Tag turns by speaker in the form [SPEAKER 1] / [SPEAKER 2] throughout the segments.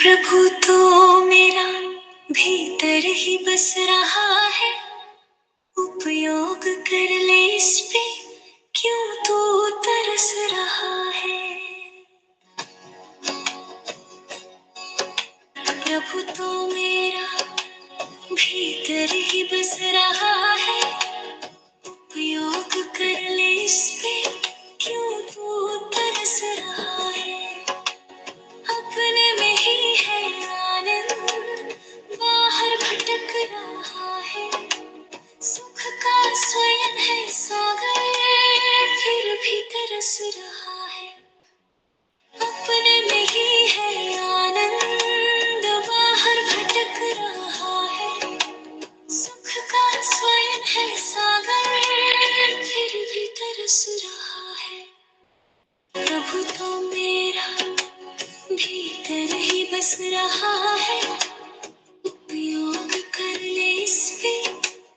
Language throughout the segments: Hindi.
[SPEAKER 1] प्रभु तो मेरा भीतर ही बस रहा है, उपयोग कर ले इस पे, क्यों तू तरस रहा है। प्रभु तो मेरा भीतर ही बस रहा है, उपयोग कर ले इस पे, क्यों तू तरस रहा है। अपने में ही है आनंद, बाहर भटक रहा है, सुख का स्वयं है सागर, फिर भी तरस रहा है। अपने में ही है आनंद, बाहर भटक रहा है, सुख का स्वयं है सागर, फिर भी तरस रहा है। प्रभु तो मेरा भीतर ही बस रहा है, उपयोग कर ले इस पे,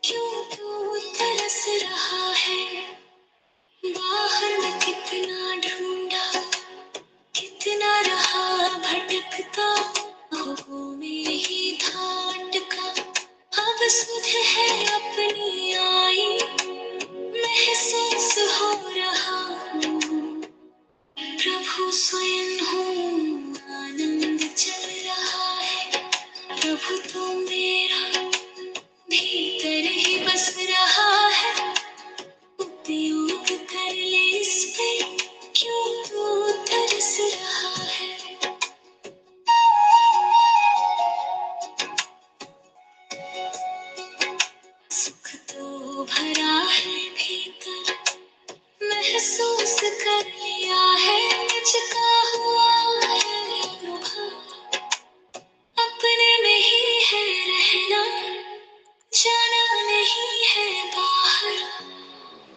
[SPEAKER 1] क्यों तू तरस रहा है। बाहर में कितना ढूंढा, कितना रहा भटकता, ख्वाबों में ही था अटका, अब सुध है अपनी आई, महसूस हो रहा हूँ। प्रभु स्वयं हूँ, आनंद चल रहा है। प्रभु तो मेरा भीतर ही बस रहा है, उपयोग कर ले इस पे, क्यों तू तरस रहा है। सुख तो भरा है भीतर, महसूस कर लिया है, मुझका हुआ है अनुभव, अपने में ही है रहना, जाना नहीं है बाहर।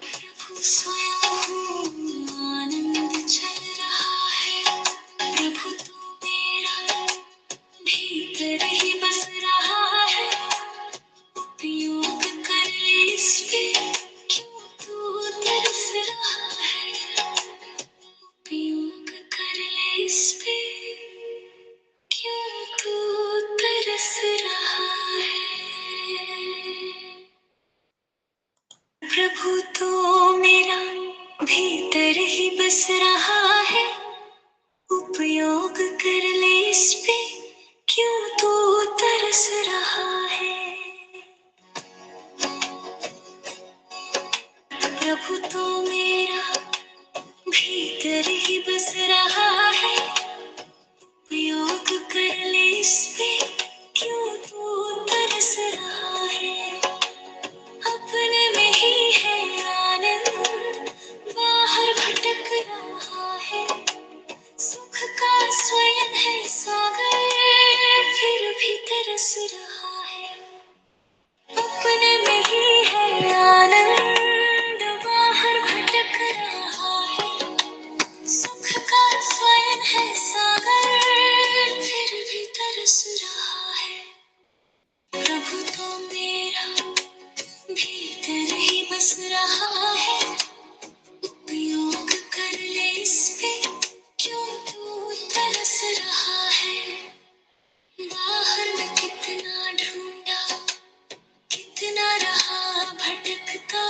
[SPEAKER 1] प्रभु स्वयं हूँ, आनंद चल रहा है। प्रभु तो मेरा भीतर ही बस रहा है, उपयोग कर ले इस पे, क्यों तू तरस रहा है। उपयोग कर ले इस पे, क्यों तू तरस रहा है। प्रभु तो मेरा भीतर ही बस रहा है, उपयोग कर ले इस पे, क्यों तू तरस रहा है। प्रभु तो मेरा भीतर ही बस रहा है, उपयोग कर ले इस पे, क्यों तू तरस रहा है। अपने में ही है आनंद, बाहर भटक रहा है, सुख का स्वयं है सागर, फिर भी तरस रहा है। अपने में ही है आनंद, बाहर भटक रहा है, सुख का स्वयं है सागर, फिर भी तरस रहा है। प्रभु तो मेरा भीतर ही बस रहा है, उपयोग कर ले इस पे, क्यों तू तरस रहा है। बाहर में कितना ढूंढा, कितना रहा भटकता,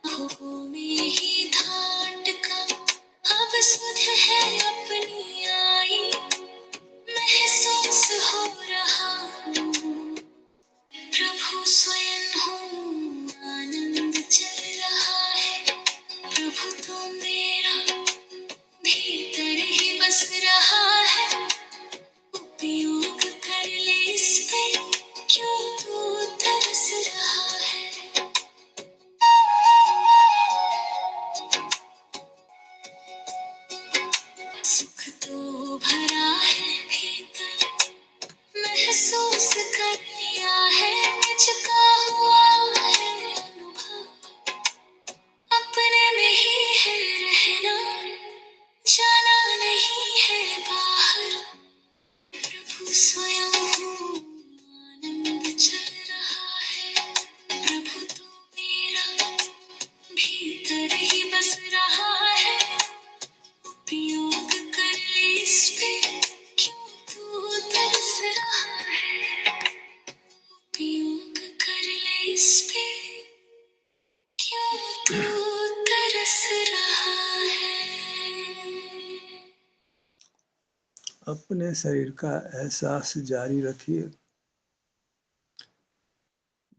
[SPEAKER 1] ख्वाबों में ही था अटका, अब सुध है अपनी आई, महसूस हो रहा हूँ। प्रभु स्वयं हूँ, आनंद चल रहा है। प्रभु तो मेरा भीतर ही बस रहा है, उपयोग कर ले इस पे, क्यों तू तरस रहा है। सुख तो भरा है भीतर, महसूस कर लिया है, मुझका हुआ है अनुभव, अपने में ही है रहना, जाना नहीं है बाहर। प्रभु स्वयं हूँ, आनंद चल रहा है। प्रभु तो मेरा भीतर ही बस रहा है, उपयोग कर ले इस पे, क्यों तू तरस
[SPEAKER 2] अपने शरीर का एहसास जारी रखिए।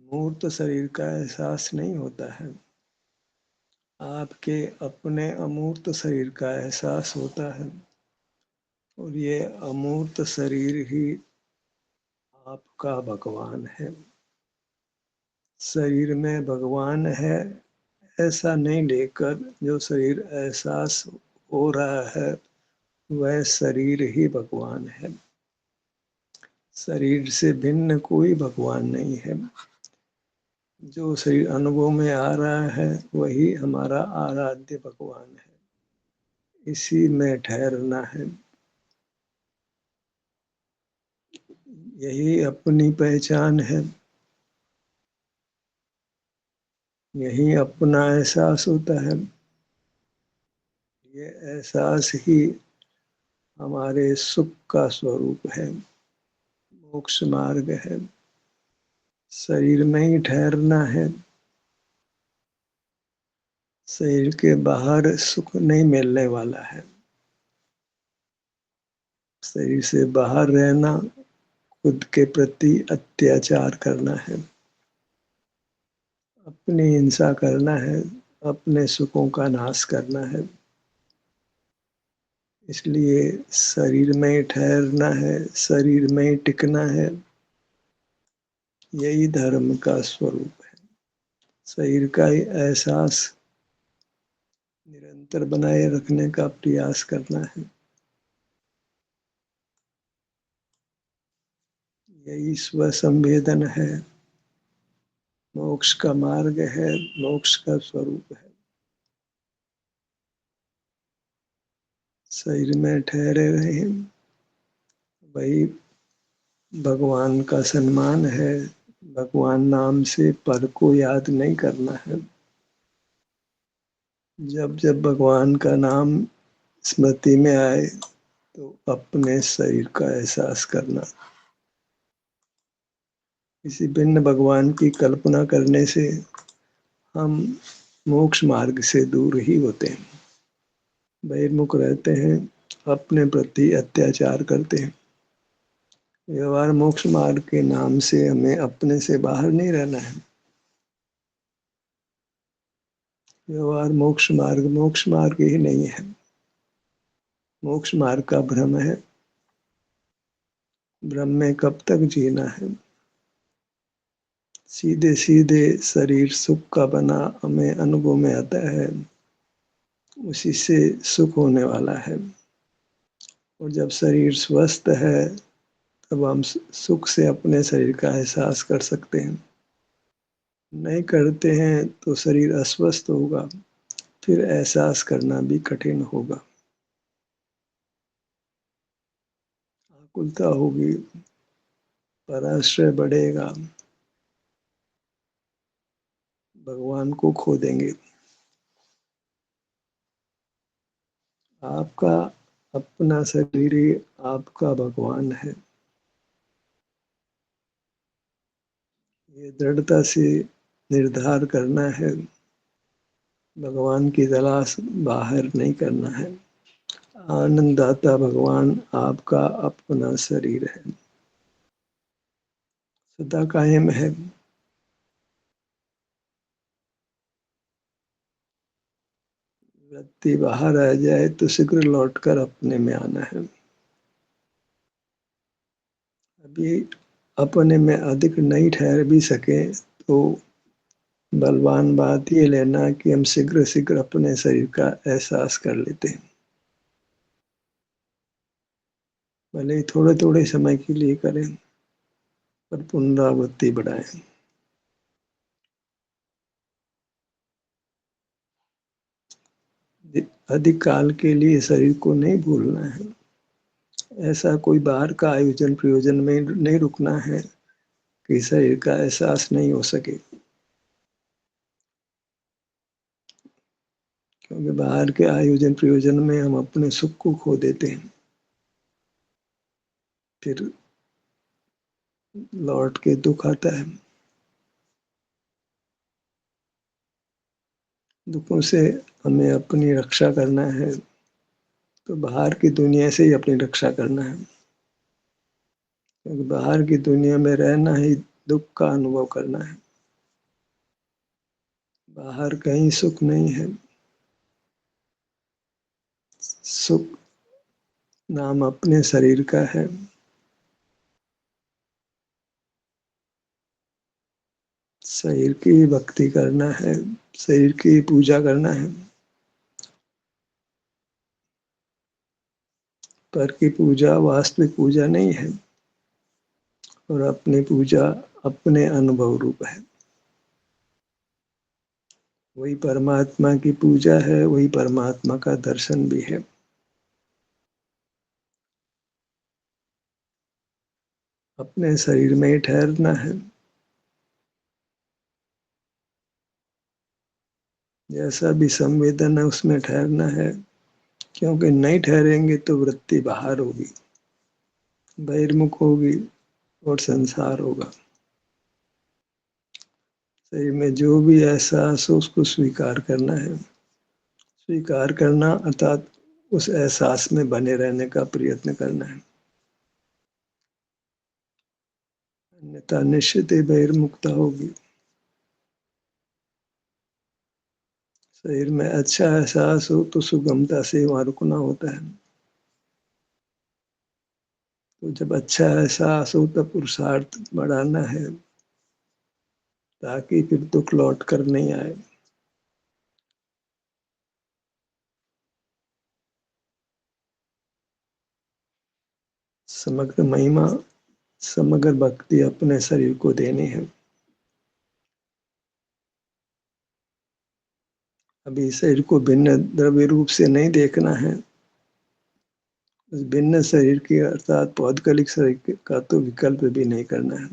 [SPEAKER 2] मूर्त शरीर का एहसास नहीं होता है, आपके अपने अमूर्त शरीर का एहसास होता है। और ये अमूर्त शरीर ही आपका भगवान है। शरीर में भगवान है ऐसा नहीं लेकर जो शरीर एहसास हो रहा है वह शरीर ही भगवान है। शरीर से भिन्न कोई भगवान नहीं है। जो शरीर अनुभव में आ रहा है वही हमारा आराध्य भगवान है। इसी में ठहरना है। यही अपनी पहचान है। यही अपना एहसास होता है। ये एहसास ही हमारे सुख का स्वरूप है, मोक्ष मार्ग है। शरीर में ही ठहरना है। शरीर के बाहर सुख नहीं मिलने वाला है। शरीर से बाहर रहना खुद के प्रति अत्याचार करना है, अपनी हिंसा करना है, अपने सुखों का नाश करना है। इसलिए शरीर में ही ठहरना है, शरीर में ही टिकना है। यही धर्म का स्वरूप है। शरीर का ही एहसास निरंतर बनाए रखने का प्रयास करना है। यही स्व संवेदन है, मोक्ष का मार्ग है, मोक्ष का स्वरूप है। शरीर में ठहरे रहे वही भगवान का सम्मान है। भगवान नाम से पर को याद नहीं करना है। जब जब भगवान का नाम स्मृति में आए तो अपने शरीर का एहसास करना। किसी भिन्न भगवान की कल्पना करने से हम मोक्ष मार्ग से दूर ही होते हैं, बहिर्मुख रहते हैं, अपने प्रति अत्याचार करते हैं। व्यवहार मोक्ष मार्ग के नाम से हमें अपने से बाहर नहीं रहना है। व्यवहार मोक्ष मार्ग ही नहीं है। मोक्ष मार्ग का भ्रम है। भ्रम में कब तक जीना है। सीधे सीधे शरीर सुख का बना हमें अनुभव में आता है, उसी से सुख होने वाला है। और जब शरीर स्वस्थ है तब हम सुख से अपने शरीर का एहसास कर सकते हैं। नहीं करते हैं तो शरीर अस्वस्थ होगा, फिर एहसास करना भी कठिन होगा। आकुलता होगी, पराश्रय बढ़ेगा, भगवान को खो देंगे। आपका अपना शरीर ही आपका भगवान है। ये दृढ़ता से निर्धार करना है। भगवान की तलाश बाहर नहीं करना है। आनंददाता भगवान आपका अपना शरीर है, सदा कायम है। वृत्ति बाहर आ जाए तो शीघ्र लौटकर अपने में आना है। अभी अपने में अधिक नहीं ठहर भी सके तो बलवान बात ये लेना कि हम शीघ्र शीघ्र अपने शरीर का एहसास कर लेते हैं। भले ही थोड़े थोड़े समय के लिए करें पर पुनरावृत्ति बढ़ाएं। अधिक काल के लिए शरीर को नहीं भूलना है। ऐसा कोई बाहर का आयोजन प्रयोजन में नहीं रुकना है कि शरीर का एहसास नहीं हो सके। क्योंकि बाहर के आयोजन प्रयोजन में हम अपने सुख को खो देते हैं, फिर लौट के दुख आता है। दुखों से हमें अपनी रक्षा करना है। तो बाहर की दुनिया से ही अपनी रक्षा करना है, क्योंकि बाहर की दुनिया में रहना ही दुख का अनुभव करना है। बाहर कहीं सुख नहीं है। सुख नाम अपने शरीर का है। शरीर की भक्ति करना है, शरीर की पूजा करना है। पर की पूजा वास्तविक पूजा नहीं है, और अपनी पूजा अपने अनुभव रूप है। वही परमात्मा की पूजा है, वही परमात्मा का दर्शन भी है। अपने शरीर में ही ठहरना है। जैसा भी संवेदन है उसमें ठहरना है, क्योंकि नहीं ठहरेंगे तो वृत्ति बाहर होगी, बहिर्मुख होगी और संसार होगा। शरीर में जो भी एहसास हो उसको स्वीकार करना है। स्वीकार करना अर्थात उस एहसास में बने रहने का प्रयत्न करना है, अन्यथा निश्चित ही बहिर्मुखता होगी। शरीर में अच्छा एहसास हो तो सुगमता से वहां रुकना होता है। तो जब अच्छा एहसास हो तब पुरुषार्थ बढ़ाना है, ताकि फिर दुख लौट कर नहीं आए। समग्र महिमा, समग्र भक्ति अपने शरीर को देनी है। अभी शरीर को भिन्न द्रव्य रूप से नहीं देखना है। उस भिन्न शरीर की अर्थात पौद्गलिक शरीर का तो विकल्प भी नहीं करना है।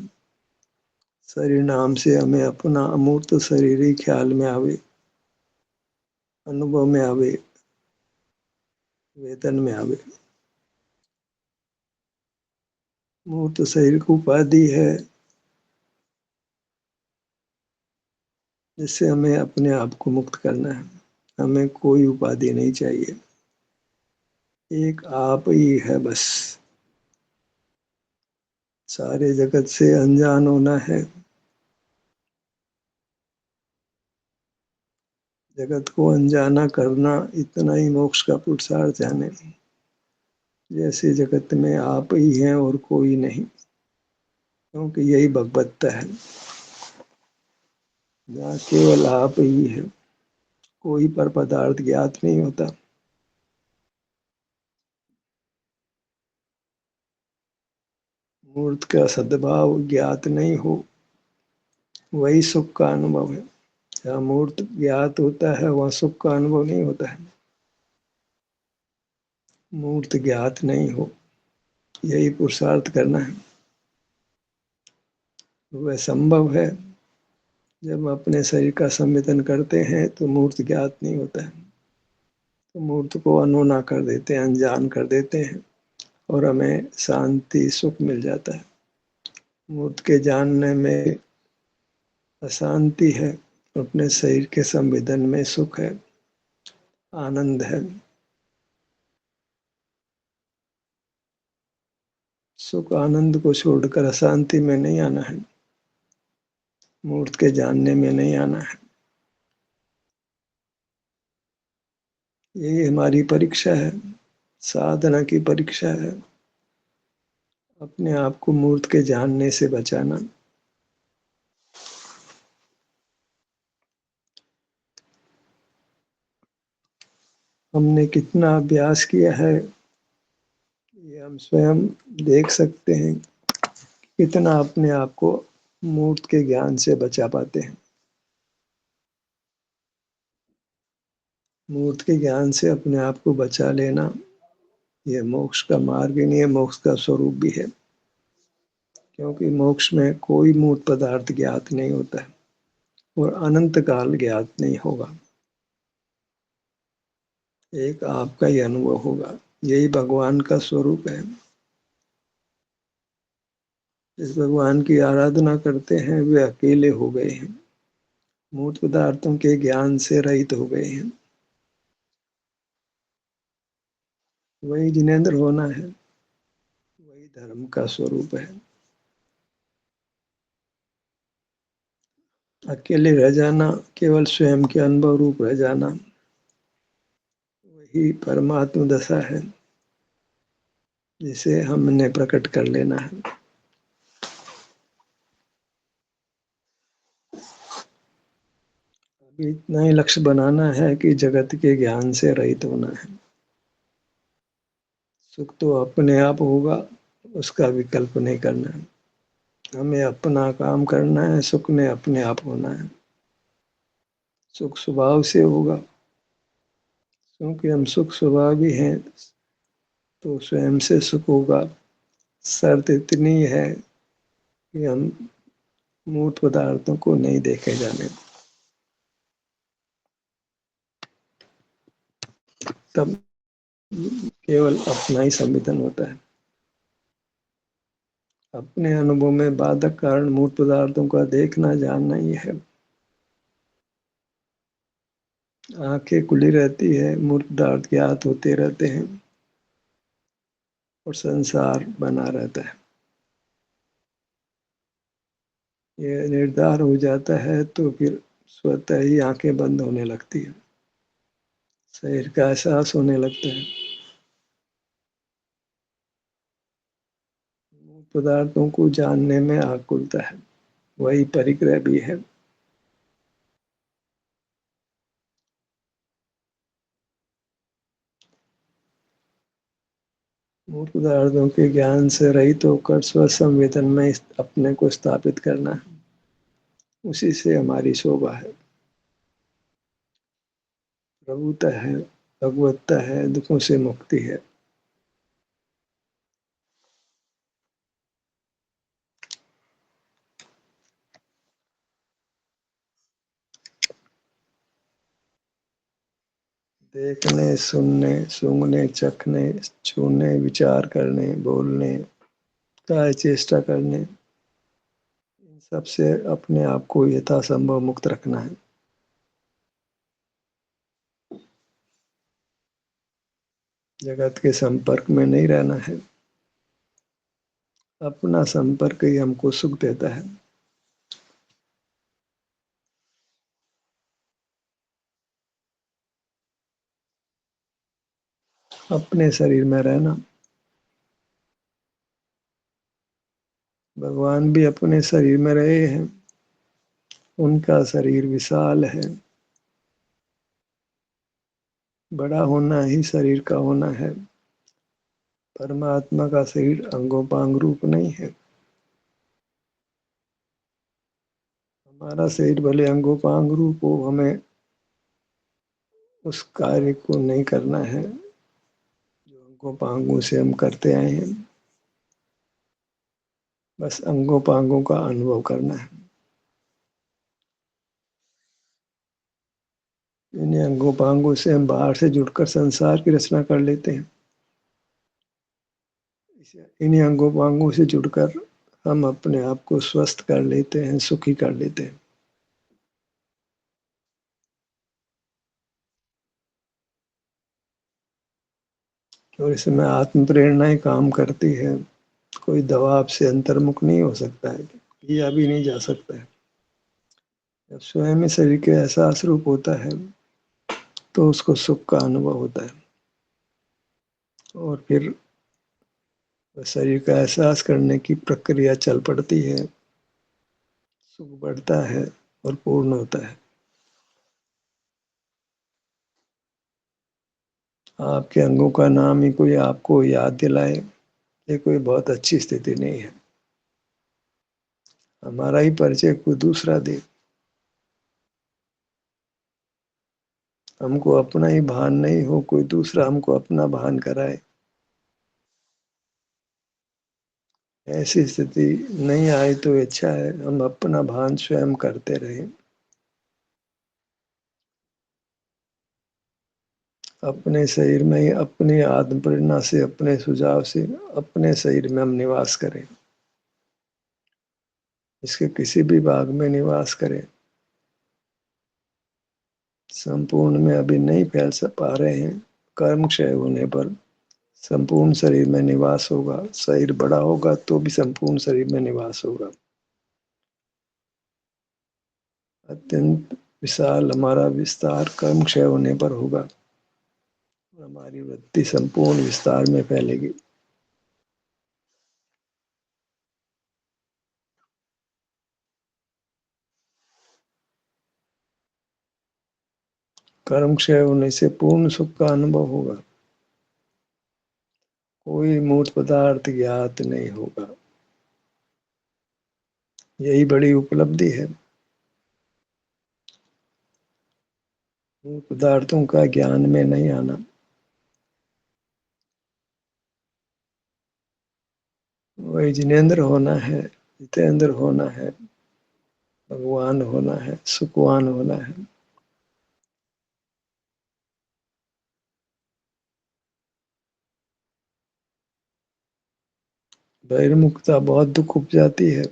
[SPEAKER 2] शरीर नाम से हमें अपना अमूर्त शरीर ही ख्याल में आवे, अनुभव में आवे, वेदन में आवे। मूर्त शरीर की उपाधि है, जिससे हमें अपने आप को मुक्त करना है। हमें कोई उपाधि नहीं चाहिए, एक आप ही है बस। सारे जगत से अनजान होना है। जगत को अनजाना करना, इतना ही मोक्ष का पुरुषार्थ जाने। जैसे जगत में आप ही हैं और कोई नहीं, क्योंकि यही भगवत्ता है, जहाँ केवल आप ही है। कोई पर पदार्थ ज्ञात नहीं होता। मूर्त का सद्भाव ज्ञात नहीं हो, वही सुख का अनुभव है। जहाँ मूर्त ज्ञात होता है वहाँ सुख का अनुभव नहीं होता है। मूर्त ज्ञात नहीं हो, यही पुरुषार्थ करना है। वह संभव है। जब हम अपने शरीर का संवेदन करते हैं तो मूर्त ज्ञात नहीं होता है, तो मूर्त को अनहोना कर देते हैं, अनजान कर देते हैं, और हमें शांति सुख मिल जाता है। मूर्त के जानने में अशांति है, अपने शरीर के संवेदन में सुख है, आनंद है। सुख आनंद को छोड़कर अशांति में नहीं आना है, मूर्त के जानने में नहीं आना है। यही हमारी परीक्षा है, साधना की परीक्षा है, अपने आप को मूर्त के जानने से बचाना। हमने कितना अभ्यास किया है ये हम स्वयं देख सकते हैं। कितना अपने आप को मूर्त के ज्ञान से बचा पाते हैं। मूर्त के ज्ञान से अपने आप को बचा लेना, यह मोक्ष का मार्ग ही नहीं है, मोक्ष का स्वरूप भी है। क्योंकि मोक्ष में कोई मूर्त पदार्थ ज्ञात नहीं होता है, और अनंत काल ज्ञात नहीं होगा। एक आपका ही अनुभव होगा। यही भगवान का स्वरूप है। जिस भगवान की आराधना करते हैं वे अकेले हो गए हैं, मूर्त पदार्थों के ज्ञान से रहित हो गए हैं। वही जिनेंद्र होना है, वही धर्म का स्वरूप है। अकेले रह जाना, केवल स्वयं के अनुभव रूप रह जाना, वही परमात्म दशा है जिसे हमने प्रकट कर लेना है। अभी इतना ही लक्ष्य बनाना है कि जगत के ज्ञान से रहित होना है। सुख तो अपने आप होगा, उसका विकल्प नहीं करना है। हमें अपना काम करना है, सुख ने अपने आप होना है। सुख स्वभाव से होगा, क्योंकि हम सुख स्वभावी हैं, तो स्वयं से सुख होगा। शर्त इतनी है कि हम मूर्त पदार्थों को नहीं देखे जाने, तब केवल अपना ही संविधान होता है। अपने अनुभव में बाधक कारण मूर्त पदार्थों का देखना जानना ही है। आंखें खुली रहती है, मूर्त पदार्थ ज्ञात होते रहते हैं और संसार बना रहता है। ये निर्धार हो जाता है तो फिर स्वतः ही आंखें बंद होने लगती है, शरीर का एहसास होने लगता है। मूर्त पदार्थों को जानने में आकुलता है, वही परिग्रह भी है। मूर्त पदार्थों के ज्ञान से रहित होकर स्व संवेदन में अपने को स्थापित करना है, उसी से हमारी शोभा है। प्रभुता है, भगवत्ता है, दुखों से मुक्ति है। देखने, सुनने, सूंघने, चखने, छूने, विचार करने, बोलने, काय चेष्टा करने, इन सबसे अपने आप को यथासंभव मुक्त रखना है। जगत के संपर्क में नहीं रहना है। अपना संपर्क ही हमको सुख देता है। अपने शरीर में रहना, भगवान भी अपने शरीर में रहे हैं, उनका शरीर विशाल है। बड़ा होना ही शरीर का होना है। परमात्मा का शरीर अंगोपांग रूप नहीं है। हमारा शरीर भले अंगोपांग रूप हो, हमें उस कार्य को नहीं करना है जो अंगोपांगों से हम करते आए हैं। बस अंगोपांगों का अनुभव करना है। इन्हीं अंगोपांगों से हम बाहर से जुड़कर संसार की रचना कर लेते हैं। इन्हीं अंगोपांगों से जुड़कर हम अपने आप को स्वस्थ कर लेते हैं, सुखी कर लेते हैं। और इसमें आत्म प्रेरणा ही काम करती है। कोई दबाव से अंतर्मुख नहीं हो सकता है, किया भी नहीं जा सकता है। जब स्वयं ही शरीर के एहसास रूप होता है तो उसको सुख का अनुभव होता है, और फिर शरीर का एहसास करने की प्रक्रिया चल पड़ती है। सुख बढ़ता है और पूर्ण होता है। आपके अंगों का नाम ही कोई आपको याद दिलाए, ये कोई बहुत अच्छी स्थिति नहीं है। हमारा ही परिचय कोई दूसरा दे, हमको अपना ही भान नहीं हो, कोई दूसरा हमको अपना भान कराए, ऐसी स्थिति नहीं आए तो अच्छा है। हम अपना भान स्वयं करते रहे। अपने शरीर में ही अपनी आत्म प्रेरणा से, अपने सुझाव से अपने शरीर में हम निवास करें। इसके किसी भी भाग में निवास करें, संपूर्ण में अभी नहीं फैल पा रहे हैं। कर्म क्षय होने पर संपूर्ण शरीर में निवास होगा। शरीर बड़ा होगा तो भी संपूर्ण शरीर में निवास होगा। अत्यंत विशाल हमारा विस्तार कर्म क्षय होने पर होगा। हमारी वृत्ति संपूर्ण विस्तार में फैलेगी। कर्म क्षय होने से पूर्ण सुख का अनुभव होगा। कोई मूर्त पदार्थ ज्ञात नहीं होगा। यही बड़ी उपलब्धि है। मूर्त पदार्थों का ज्ञान में नहीं आना। वही जिनेंद्र होना है, जितेंद्र होना है, भगवान होना है, सुखवान होना है। बहिर्मुखता बहुत दुख उपजाती है।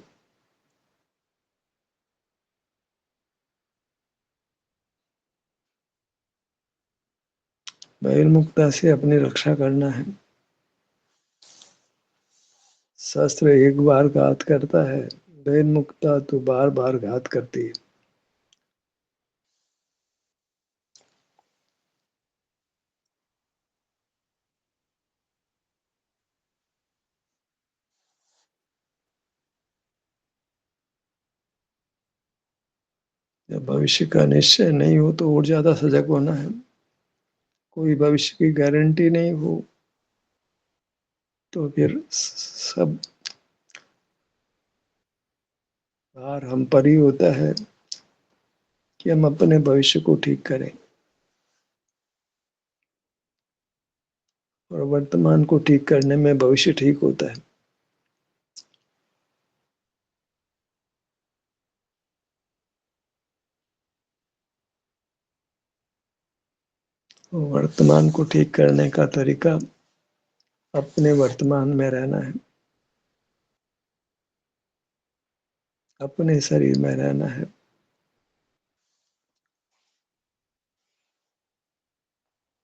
[SPEAKER 2] बहिर्मुखता से अपनी रक्षा करना है। शस्त्र एक बार घात करता है, बहिर्मुखता तो बार बार घात करती है। जब भविष्य का निश्चय नहीं हो तो और ज्यादा सजग होना है। कोई भविष्य की गारंटी नहीं हो तो फिर सब भार हम पर ही होता है कि हम अपने भविष्य को ठीक करें, और वर्तमान को ठीक करने में भविष्य ठीक होता है। वर्तमान को ठीक करने का तरीका अपने वर्तमान में रहना है, अपने शरीर में रहना है।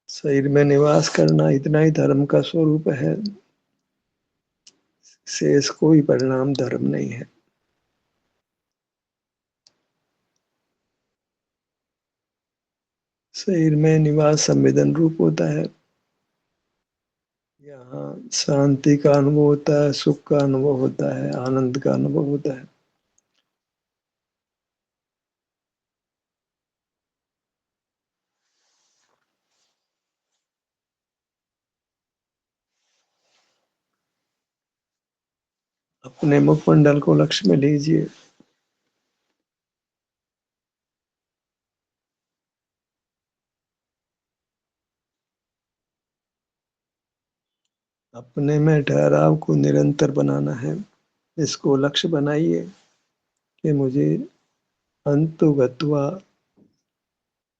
[SPEAKER 2] शरीर में निवास करना इतना ही धर्म का स्वरूप है। शेष कोई परिणाम धर्म नहीं है। शरीर में निवास संवेदन रूप होता है। यहाँ शांति का अनुभव होता है, सुख का अनुभव होता है, आनंद का अनुभव होता है। अपने मुखमंडल को लक्ष्य में लीजिए। अपने में ठहराव को निरंतर बनाना है। इसको लक्ष्य बनाइए कि मुझे अंतुगत्वा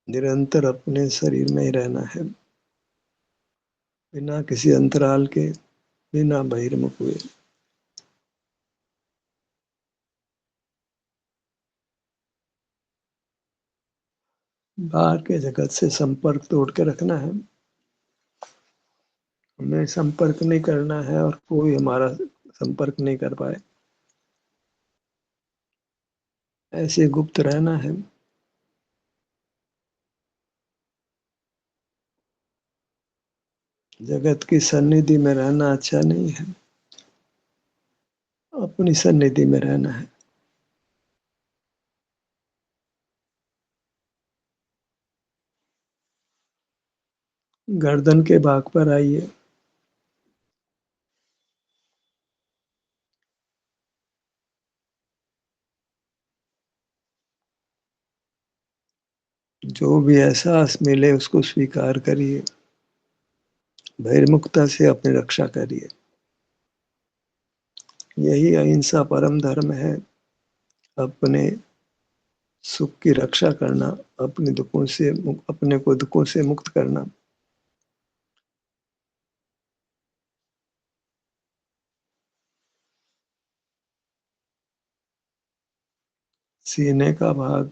[SPEAKER 2] निरंतर अपने शरीर में ही रहना है, बिना किसी अंतराल के, बिना बहिर्मुख हुए। बाहर के जगत से संपर्क तोड़ के रखना है। हमें संपर्क नहीं करना है और कोई हमारा संपर्क नहीं कर पाए, ऐसे गुप्त रहना है। जगत की सन्निधि में रहना अच्छा नहीं है, अपनी सन्निधि में रहना है। गर्दन के भाग पर आइए। जो भी एहसास मिले उसको स्वीकार करिए। बहिर्मुखता से अपनी रक्षा करिए। यही अहिंसा परम धर्म है। अपने सुख की रक्षा करना, अपने दुखों से, अपने को दुखों से मुक्त करना। सीने का भाग,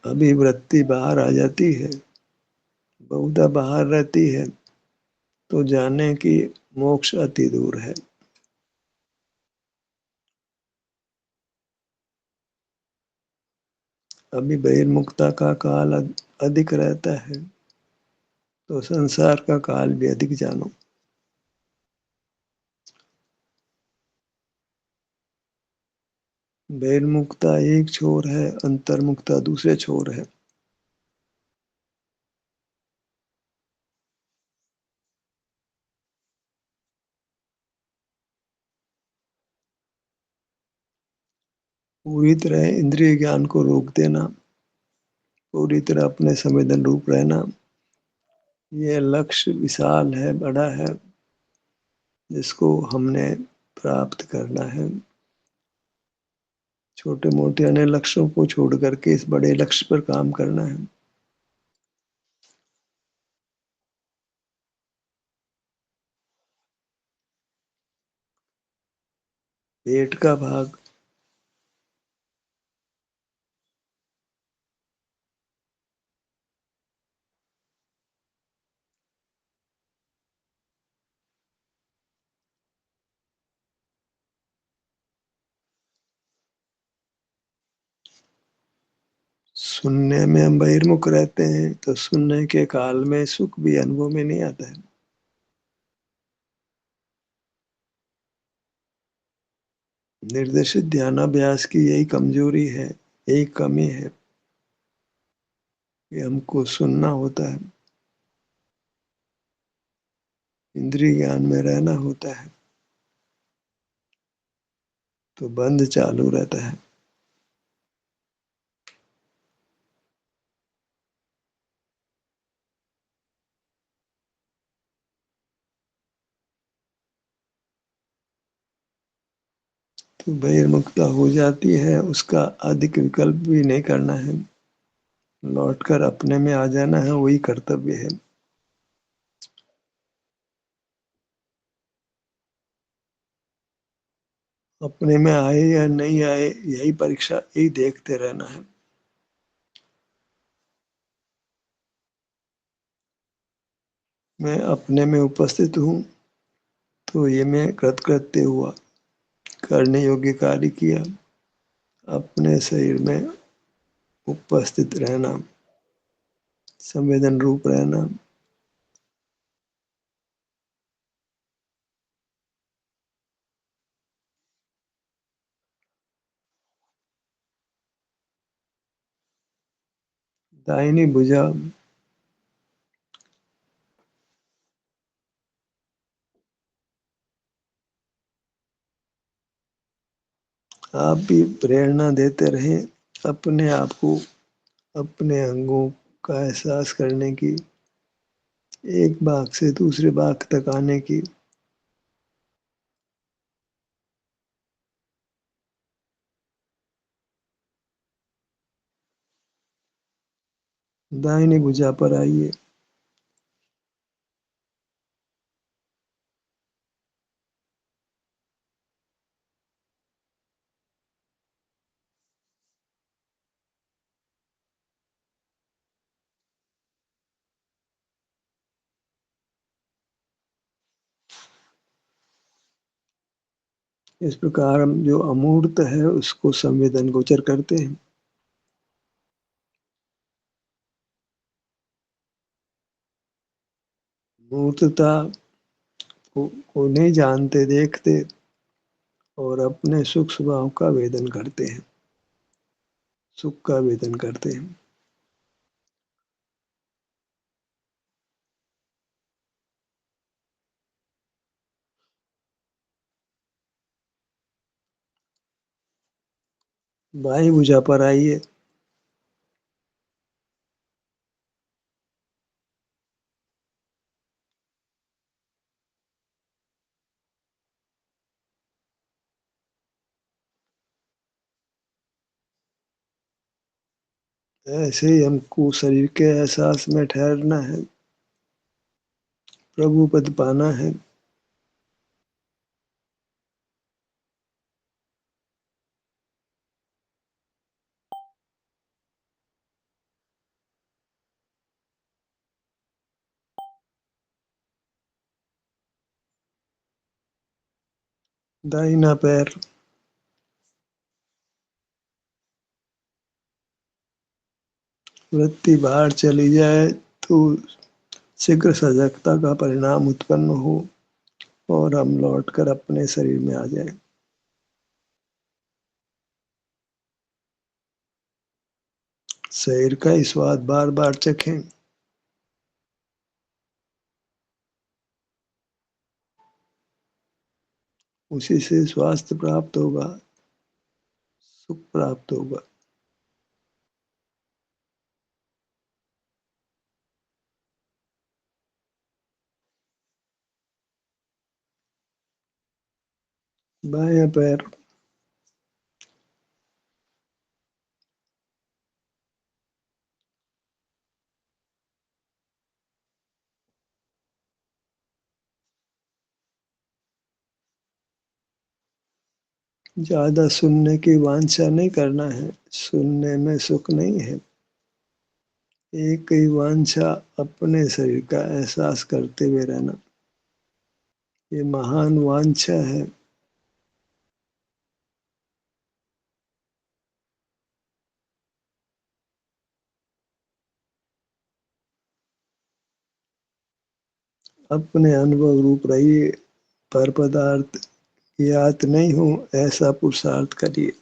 [SPEAKER 2] अभिवृत्ति बाहर आ जाती है, बहुधा बाहर रहती है, तो जाने कि मोक्ष अति दूर है। अभी बहिर्मुखता का काल अधिक रहता है, तो संसार का काल भी अधिक जानो। बहिर्मुखता एक छोर है, अंतर्मुखता दूसरे छोर है। पूरी तरह इंद्रिय ज्ञान को रोक देना, पूरी तरह अपने संवेदन रूप रहना, ये लक्ष्य विशाल है, बड़ा है, जिसको हमने प्राप्त करना है। छोटे मोटे अन्य लक्ष्यों को छोड़ करके इस बड़े लक्ष्य पर काम करना है। पेट का भाग सुनने में हम बहिर्मुख रहते हैं, तो सुनने के काल में सुख भी अनुभव में नहीं आता है। निर्देशित ध्यानाभ्यास की यही कमजोरी है, यही कमी है कि हमको सुनना होता है, इंद्रिय ज्ञान में रहना होता है, तो बंद चालू रहता है। तो बहिर्मुखता हो जाती है, उसका अधिक विकल्प भी नहीं करना है, लौटकर अपने में आ जाना है, वही कर्तव्य है। अपने में आए या नहीं आए, यही परीक्षा, यही देखते रहना है। मैं अपने में उपस्थित हूँ, तो ये मैं कृतकृत्य हुआ, करने योग्य कार्य किया। अपने शरीर में उपस्थित रहना, संवेदन रूप रहना, दाहिनी भुजा आप भी प्रेरणा देते रहे, अपने आप को, अपने अंगों का एहसास करने की, एक भाग से दूसरे भाग तक आने की। दाहिनी भुजा पर आइए। इस प्रकार हम जो अमूर्त है उसको संवेदन गोचर करते हैं। मूर्तता को नहीं जानते, देखते, और अपने सुख स्वभाव का वेदन करते हैं, सुख का वेदन करते हैं। बाई भुजा पर आइए। ऐसे ही हमको शरीर के एहसास में ठहरना है, प्रभु पद पाना है। दाहिना पैर, वृत्ति बाहर चली जाए तो शीघ्र सजगता का परिणाम उत्पन्न हो और हम लौटकर अपने शरीर में आ जाएं। शरीर का ही स्वाद बार बार चखें। उसी से स्वास्थ्य प्राप्त होगा, सुख प्राप्त होगा। बायां पैर, ज्यादा सुनने की वांछा नहीं करना है, सुनने में सुख नहीं है। एक ही वांछा, अपने शरीर का एहसास करते हुए रहना, ये महान वांछा है। अपने अनुभव रूप रहिए, पर पदार्थ ज्ञात नहीं हो ऐसा पुरुषार्थ करिए।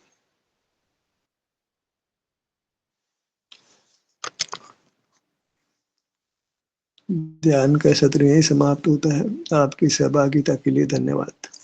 [SPEAKER 2] ध्यान का सत्र यही समाप्त होता है। आपकी सहभागिता के लिए धन्यवाद।